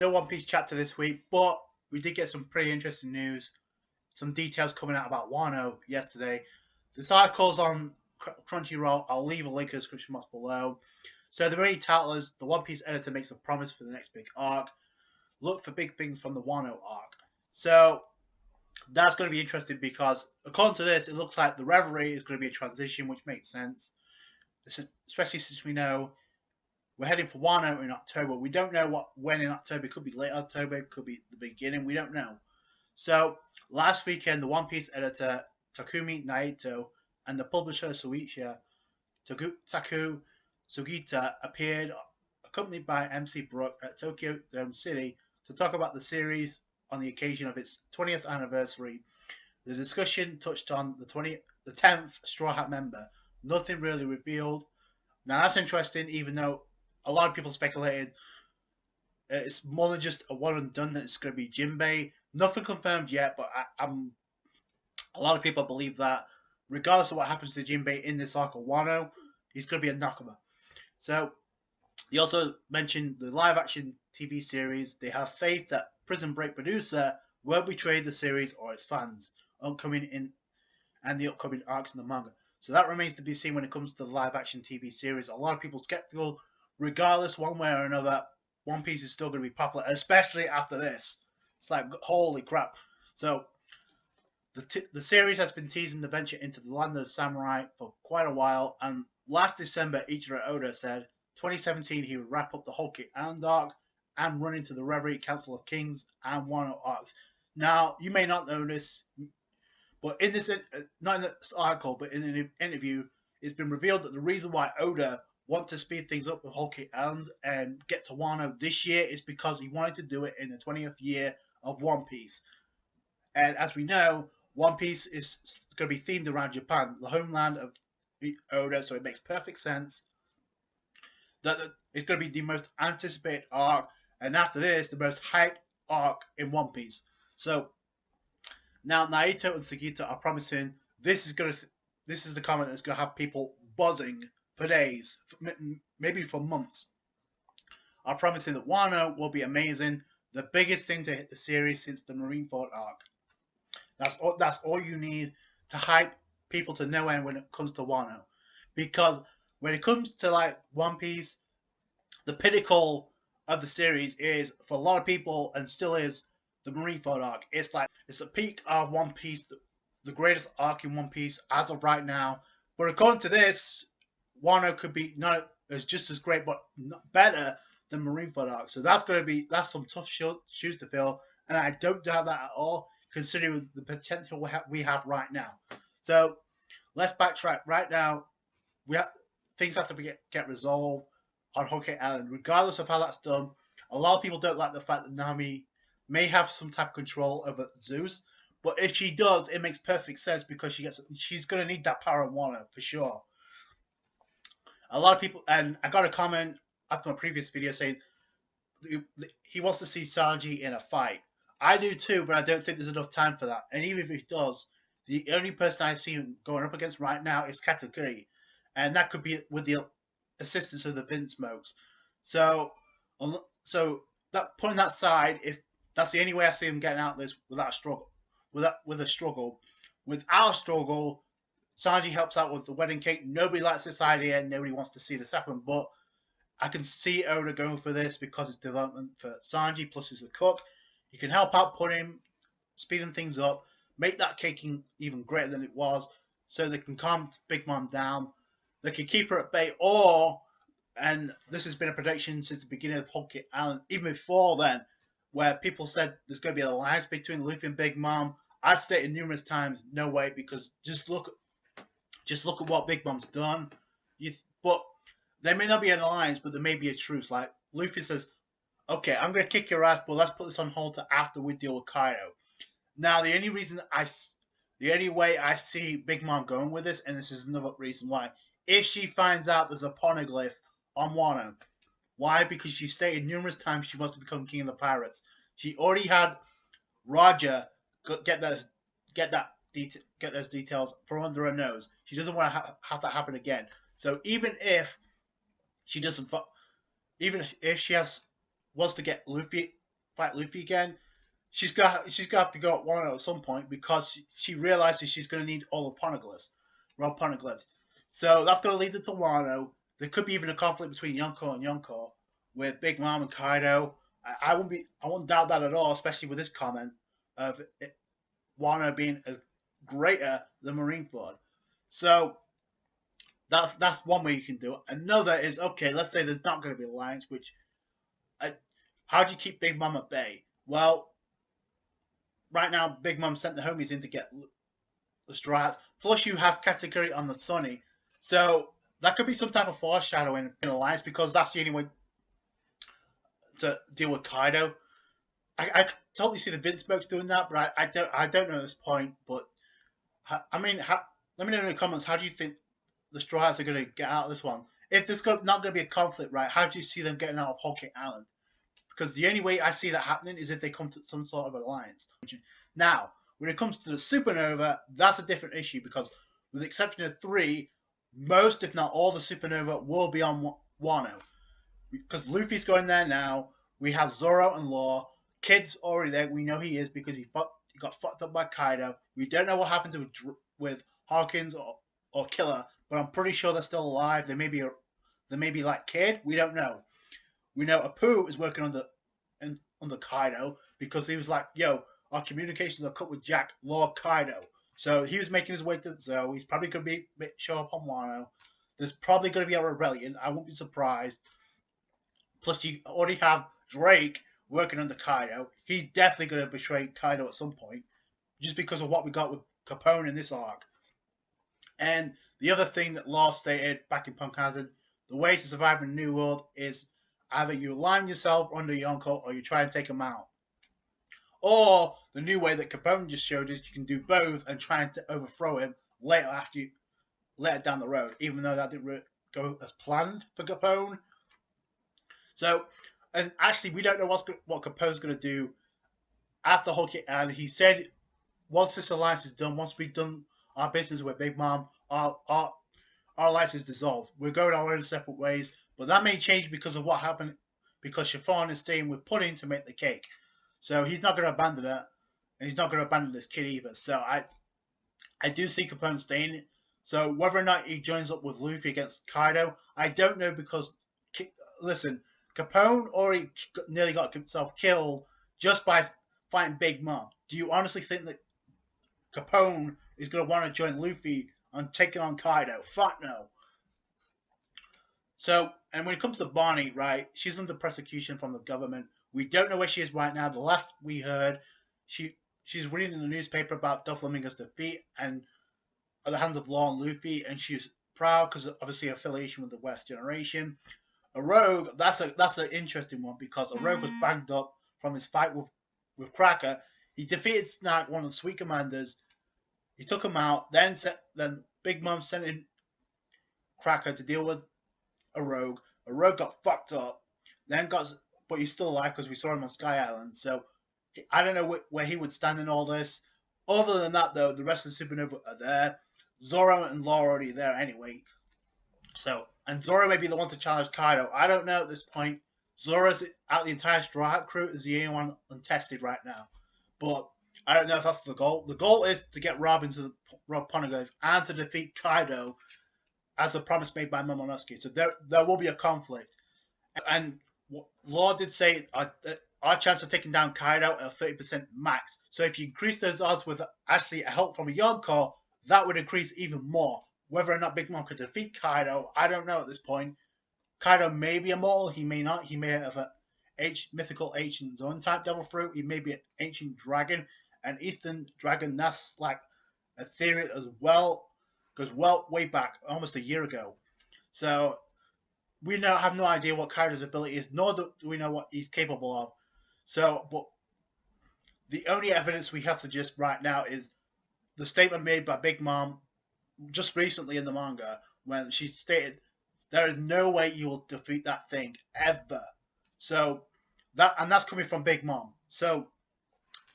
No One Piece chapter this week, but we did get some pretty interesting news. Some details coming out about Wano yesterday. This article's on Crunchyroll. I'll leave a link in the description box below. So the main title is The One Piece editor makes a promise for the next big arc. Look for big things from the Wano arc. So that's going to be interesting because according to this, it looks like the Reverie is going to be a transition, which makes sense. Especially since we know we're heading for Wano in October. We don't know when in October. It could be late October. It could be the beginning. We don't know. So last weekend, the One Piece editor Takumi Naito and the publisher Taku Sugita appeared, accompanied by MC Brook, at Tokyo Dome City to talk about the series on the occasion of its 20th anniversary. The discussion touched on the 10th Straw Hat member. Nothing really revealed. Now that's interesting, even though a lot of people speculated it's more than just a one and done that it's going to be Jinbei. Nothing confirmed yet, but a lot of people believe that regardless of what happens to Jinbei in this arc of Wano, he's going to be a Nakama. So he also mentioned the live action TV series. They have faith that Prison Break producer won't betray the series or its fans and the upcoming arcs in the manga. So that remains to be seen when it comes to the live action TV series. A lot of people skeptical. Regardless, one way or another, One Piece is still going to be popular, especially after this. It's like, holy crap. So the series has been teasing the venture into the land of the samurai for quite a while, and last December, Ichiro Oda said 2017 he would wrap up the Whole Cake Island arc and run into the Reverie, Council of Kings, and Wano arcs. Now, you may not know this, but in this, not in this article, but in an interview, it's been revealed that the reason why Oda want to speed things up with Whole Cake Island and get to Wano this year is because he wanted to do it in the 20th year of One Piece. And as we know, One Piece is going to be themed around Japan, the homeland of Oda, so it makes perfect sense that it's going to be the most anticipated arc, and after this, the most hyped arc in One Piece. So now Naito and Sugita are promising this is the comment that's going to have people buzzing for days, maybe for months. Are promising that Wano will be amazing, the biggest thing to hit the series since the Marineford arc. That's all you need to hype people to no end when it comes to Wano, because when it comes to like One Piece, the pinnacle of the series is for a lot of people and still is the Marineford arc. It's the peak of One Piece, the greatest arc in One Piece as of right now. But according to this, Wano could be not as just as great, but better than Marineford arc. So that's some tough shoes to fill, and I don't doubt that at all, considering the potential we have right now. So let's backtrack. Right now, things have to get resolved on Whole Cake Island, regardless of how that's done. A lot of people don't like the fact that Nami may have some type of control over Zeus, but if she does, it makes perfect sense because she's going to need that power in Wano for sure. A lot of people, and I got a comment after my previous video saying he wants to see Sanji in a fight. I do too, but I don't think there's enough time for that. And even if he does, the only person I see him going up against right now is Katakuri, and that could be with the assistance of the Vince Smokes. So that putting that aside, if that's the only way I see him getting out of this without a struggle, without a struggle, Sanji helps out with the wedding cake. Nobody likes this idea. Nobody wants to see this happen. But I can see Oda going for this because it's development for Sanji. Plus, he's a cook. He can help out, put him, speeding things up, make that cake even greater than it was, so they can calm Big Mom down. They can keep her at bay, and this has been a prediction since the beginning of Whole Cake Island, even before then, where people said there's going to be an alliance between Luffy and Big Mom. I've stated numerous times, no way, because just look at what Big Mom's done. But there may not be an alliance, but there may be a truce. Like Luffy says, "Okay, I'm gonna kick your ass, but let's put this on hold to after we deal with Kaido." Now, the only way I see Big Mom going with this, and this is another reason why, if she finds out there's a poneglyph on Wano. Why? Because she stated numerous times she wants to become king of the pirates. She already had Roger get those details from under her nose. She doesn't want to have that happen again. So even if she doesn't, even if she wants to get Luffy fight Luffy again, she's gonna have to go at Wano at some point because she realizes she's gonna need all the raw poneglyphs. So that's gonna lead her to Wano. There could be even a conflict between Yonko and Yonko with Big Mom and Kaido. I wouldn't doubt that at all, especially with this comment of Wano being greater than Marineford. So that's one way you can do it. Another is, okay, let's say there's not going to be alliance, which how do you keep Big Mom at bay? Well, right now Big Mom sent the homies in to get the Straw Hats. Plus you have Katakuri on the Sunny, so that could be some type of foreshadowing in alliance because that's the only way to deal with Kaido. I totally see the Vince Smokes doing that, but I don't know at this point. But I mean, let me know in the comments. How do you think the Straw Hats are going to get out of this one? If there's not going to be a conflict, right? How do you see them getting out of Whole Cake Island? Because the only way I see that happening is if they come to some sort of alliance. Now, when it comes to the Supernova, that's a different issue because, with the exception of 3, most, if not all, the Supernova will be on Wano. Because Luffy's going there now. We have Zoro and Law. Kid's already there. We know he is because he got fucked up by Kaido. We don't know what happened with Hawkins or Killer, but I'm pretty sure they're still alive. They may be like Kid. We don't know. We know Apu is working on the Kaido because he was like, yo, our communications are cut with Jack, Lord Kaido. So he was making his way to Zoe. He's probably going to show up on Wano. There's probably going to be a rebellion. I won't be surprised. Plus, you already have Drake working under Kaido. He's definitely going to betray Kaido at some point, just because of what we got with Capone in this arc. And the other thing that Law stated back in Punk Hazard, the way to survive in the New World is either you align yourself under Yonko or you try and take him out. Or the new way that Capone just showed us, you can do both and try and overthrow him later down the road, even though that didn't go as planned for Capone. So, and actually, we don't know what Capone's going to do after Whole Cake Island. He said once this alliance is done, once we've done our business with Big Mom, our alliance is dissolved. We're going our own separate ways, but that may change because of what happened, because Chiffon is staying with Pudding to make the cake. So he's not going to abandon her, and he's not going to abandon this kid either. So I do see Capone staying. So whether or not he joins up with Luffy against Kaido, I don't know because, listen, Capone already nearly got himself killed just by fighting Big Mom. Do you honestly think that Capone is going to want to join Luffy on taking on Kaido? Fuck no. So, and when it comes to Bonnie, right, she's under persecution from the government. We don't know where she is right now. The last we heard, she's reading in the newspaper about Doflamingo's defeat and at the hands of Law and Luffy, and she's proud because obviously affiliation with the West Generation. A Rogue, that's an interesting one because a Rogue was banged up from his fight with Cracker. He defeated Snack, one of the Sweet Commanders. He took him out. Then Big Mom sent in Cracker to deal with a Rogue. A Rogue got fucked up. But he's still alive because we saw him on Sky Island. So I don't know where he would stand in all this. Other than that, though, the rest of the Supernova are there. Zoro and Law are already there anyway. So, and Zoro may be the one to challenge Kaido. I don't know at this point. Zoro's out the entire Straw Hat crew is the only one untested right now. But I don't know if that's the goal. The goal is to get Robin to the Rob Poneglyph and to defeat Kaido as a promise made by Momonosuke. So there will be a conflict. And Law did say our chance of taking down Kaido at 30% max. So if you increase those odds with actually help from a Yonko, that would increase even more. Whether or not Big Mom could defeat Kaido, I don't know at this point. Kaido may be immortal, he may not. He may have a mythical ancient zone type devil fruit. He may be an ancient dragon, an eastern dragon. That's like a theory as well, goes way back, almost a year ago. So we have no idea what Kaido's ability is, nor do we know what he's capable of. So, but the only evidence we have to just right now is the statement made by Big Mom just recently in the manga when she stated there is no way you will defeat that thing ever. So that's coming from Big Mom. So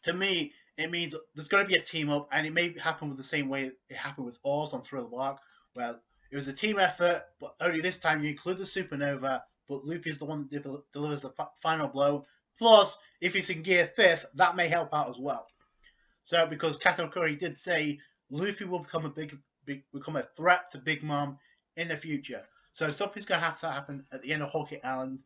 to me, it means there's going to be a team up, and it may happen with the same way it happened with Oz on Thriller Bark, where it was a team effort, but only this time you include the Supernova, but Luffy's the one that delivers the final blow, Plus, if he's in Gear 5th, that may help out as well. So, because Kato Curry did say Luffy will become become a threat to Big Mom in the future. So something's going to have to happen at the end of Whole Cake Island,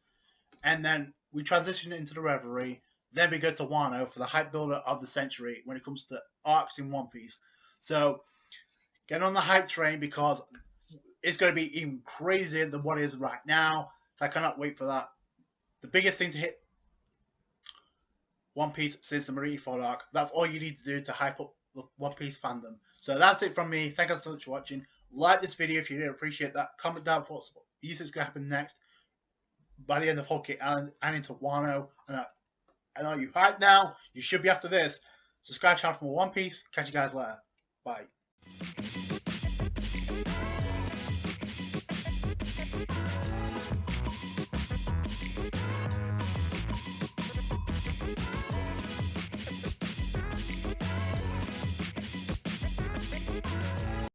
and then we transition into the Reverie. Then we go to Wano for the hype builder of the century when it comes to arcs in One Piece. So get on the hype train because it's going to be even crazier than what it is right now. So I cannot wait for that. The biggest thing to hit One Piece since the Marineford arc. That's all you need to do to hype up the One Piece fandom. So that's it from me. Thank you so much for watching. Like this video if you did appreciate that. Comment down what you think is going to happen next by the end of Whole Cake Island and into Wano. And are you hyped now? You should be after this. Subscribe channel for more One Piece. Catch you guys later. Bye.